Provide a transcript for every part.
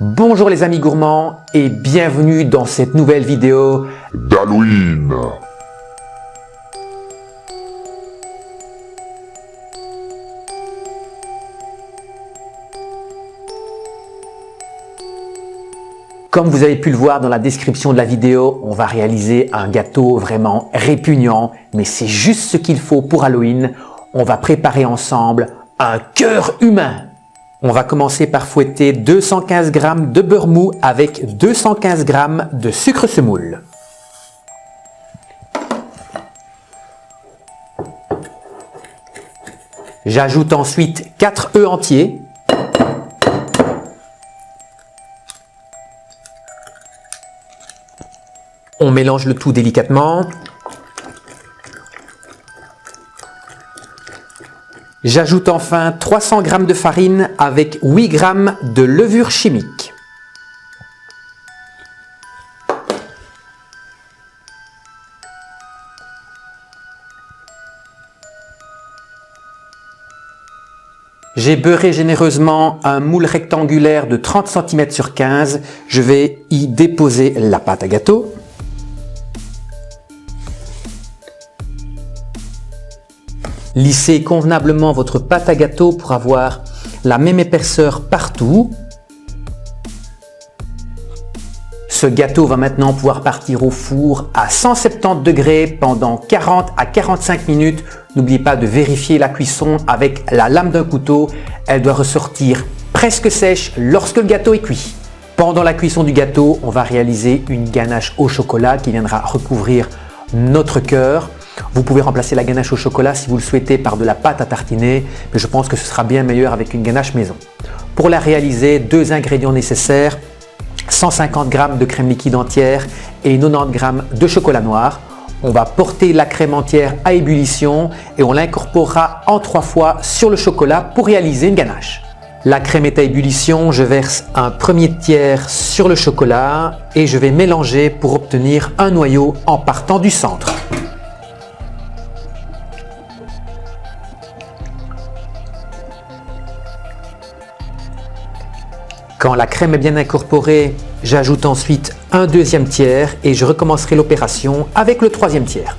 Bonjour les amis gourmands et bienvenue dans cette nouvelle vidéo d'Halloween. Comme vous avez pu le voir dans la description de la vidéo, on va réaliser un gâteau vraiment répugnant, mais c'est juste ce qu'il faut pour Halloween. On va préparer ensemble un cœur humain. On va commencer par fouetter 215 g de beurre mou avec 215 g de sucre semoule. J'ajoute ensuite 4 œufs entiers. On mélange le tout délicatement. J'ajoute enfin 300 g de farine avec 8 g de levure chimique. J'ai beurré généreusement un moule rectangulaire de 30 cm sur 15. Je vais y déposer la pâte à gâteau. Lissez convenablement votre pâte à gâteau pour avoir la même épaisseur partout. Ce gâteau va maintenant pouvoir partir au four à 170 degrés pendant 40 à 45 minutes. N'oubliez pas de vérifier la cuisson avec la lame d'un couteau. Elle doit ressortir presque sèche lorsque le gâteau est cuit. Pendant la cuisson du gâteau, on va réaliser une ganache au chocolat qui viendra recouvrir notre cœur. Vous pouvez remplacer la ganache au chocolat si vous le souhaitez par de la pâte à tartiner, mais je pense que ce sera bien meilleur avec une ganache maison. Pour la réaliser, 2 ingrédients nécessaires, 150 g de crème liquide entière et 90 g de chocolat noir. On va porter la crème entière à ébullition et on l'incorporera en 3 fois sur le chocolat pour réaliser une ganache. La crème est à ébullition, je verse un premier tiers sur le chocolat et je vais mélanger pour obtenir un noyau en partant du centre. Quand la crème est bien incorporée, j'ajoute ensuite un deuxième tiers et je recommencerai l'opération avec le troisième tiers.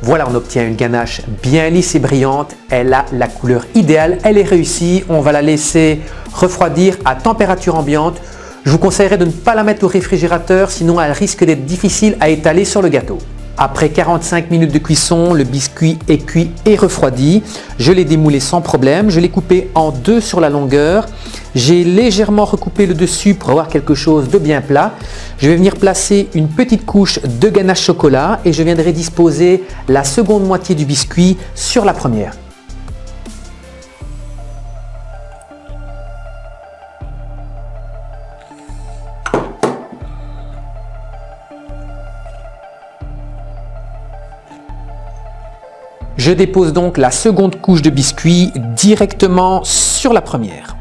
Voilà, on obtient une ganache bien lisse et brillante. Elle a la couleur idéale, elle est réussie. On va la laisser refroidir à température ambiante. Je vous conseillerais de ne pas la mettre au réfrigérateur, sinon elle risque d'être difficile à étaler sur le gâteau. Après 45 minutes de cuisson, le biscuit est cuit et refroidi. Je l'ai démoulé sans problème. Je l'ai coupé en 2 sur la longueur. J'ai légèrement recoupé le dessus pour avoir quelque chose de bien plat. Je vais venir placer une petite couche de ganache chocolat et je viendrai disposer la seconde moitié du biscuit sur la première. Je dépose donc la seconde couche de biscuit directement sur la première.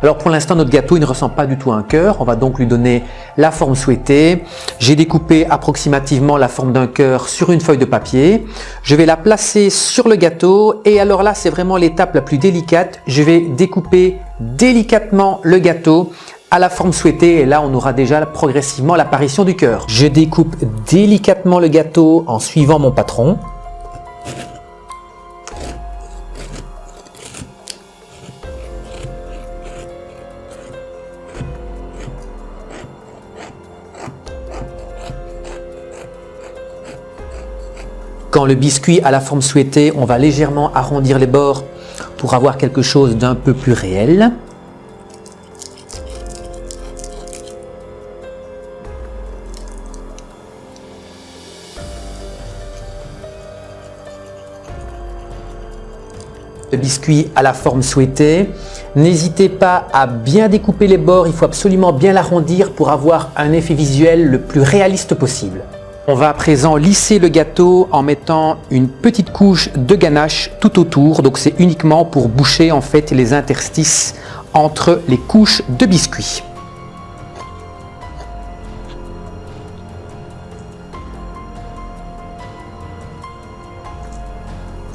Alors pour l'instant, notre gâteau il ne ressemble pas du tout à un cœur. On va donc lui donner la forme souhaitée. J'ai découpé approximativement la forme d'un cœur sur une feuille de papier. Je vais la placer sur le gâteau et alors là, c'est vraiment l'étape la plus délicate. Je vais découper délicatement le gâteau à la forme souhaitée et là on aura déjà progressivement l'apparition du cœur. Je découpe délicatement le gâteau en suivant mon patron. Quand le biscuit a la forme souhaitée, on va légèrement arrondir les bords pour avoir quelque chose d'un peu plus réel. Le biscuit à la forme souhaitée. N'hésitez pas à bien découper les bords, il faut absolument bien l'arrondir pour avoir un effet visuel le plus réaliste possible. On va à présent lisser le gâteau en mettant une petite couche de ganache tout autour, donc c'est uniquement pour boucher en fait les interstices entre les couches de biscuits.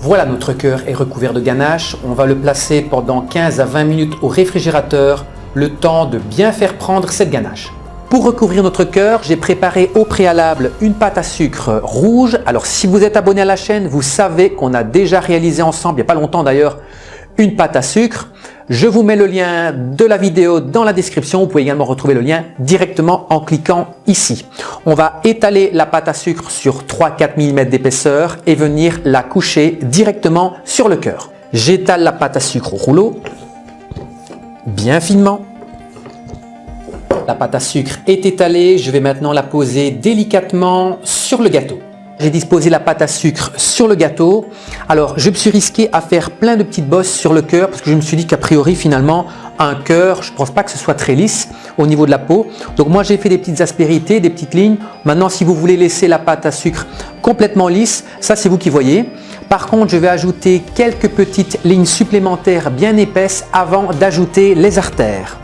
Voilà, notre cœur est recouvert de ganache. On va le placer pendant 15 à 20 minutes au réfrigérateur, le temps de bien faire prendre cette ganache. Pour recouvrir notre cœur, j'ai préparé au préalable une pâte à sucre rouge. Alors si vous êtes abonné à la chaîne, vous savez qu'on a déjà réalisé ensemble, il n'y a pas longtemps d'ailleurs, une pâte à sucre. Je vous mets le lien de la vidéo dans la description. Vous pouvez également retrouver le lien directement en cliquant ici. On va étaler la pâte à sucre sur 3-4 mm d'épaisseur et venir la coucher directement sur le cœur. J'étale la pâte à sucre au rouleau, bien finement. La pâte à sucre est étalée. Je vais maintenant la poser délicatement sur le gâteau. J'ai disposé la pâte à sucre sur le gâteau. Alors, je me suis risqué à faire plein de petites bosses sur le cœur parce que je me suis dit qu'a priori, finalement, un cœur, je ne pense pas que ce soit très lisse au niveau de la peau. Donc, moi, j'ai fait des petites aspérités, des petites lignes. Maintenant, si vous voulez laisser la pâte à sucre complètement lisse, ça, c'est vous qui voyez. Par contre, je vais ajouter quelques petites lignes supplémentaires bien épaisses avant d'ajouter les artères.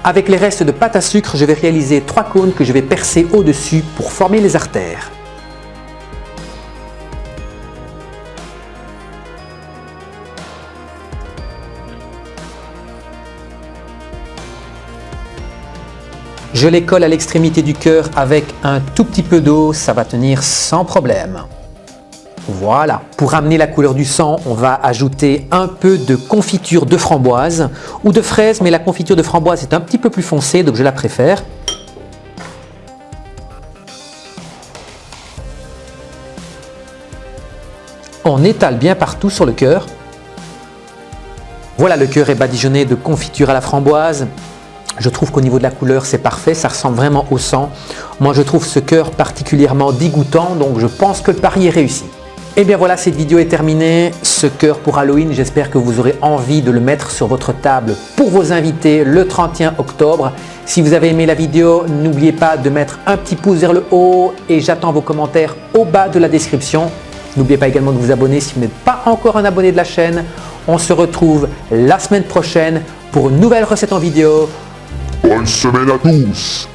Avec les restes de pâte à sucre, je vais réaliser 3 cônes que je vais percer au-dessus pour former les artères. Je les colle à l'extrémité du cœur avec un tout petit peu d'eau, ça va tenir sans problème. Voilà, pour amener la couleur du sang, on va ajouter un peu de confiture de framboise ou de fraise, mais la confiture de framboise est un petit peu plus foncée, donc je la préfère. On étale bien partout sur le cœur. Voilà, le cœur est badigeonné de confiture à la framboise. Je trouve qu'au niveau de la couleur, c'est parfait, ça ressemble vraiment au sang. Moi, je trouve ce cœur particulièrement dégoûtant, donc je pense que le pari est réussi. Et bien voilà, cette vidéo est terminée. Ce cœur pour Halloween, j'espère que vous aurez envie de le mettre sur votre table pour vos invités le 31 octobre. Si vous avez aimé la vidéo, n'oubliez pas de mettre un petit pouce vers le haut et j'attends vos commentaires au bas de la description. N'oubliez pas également de vous abonner si vous n'êtes pas encore un abonné de la chaîne. On se retrouve la semaine prochaine pour une nouvelle recette en vidéo. Bonne semaine à tous!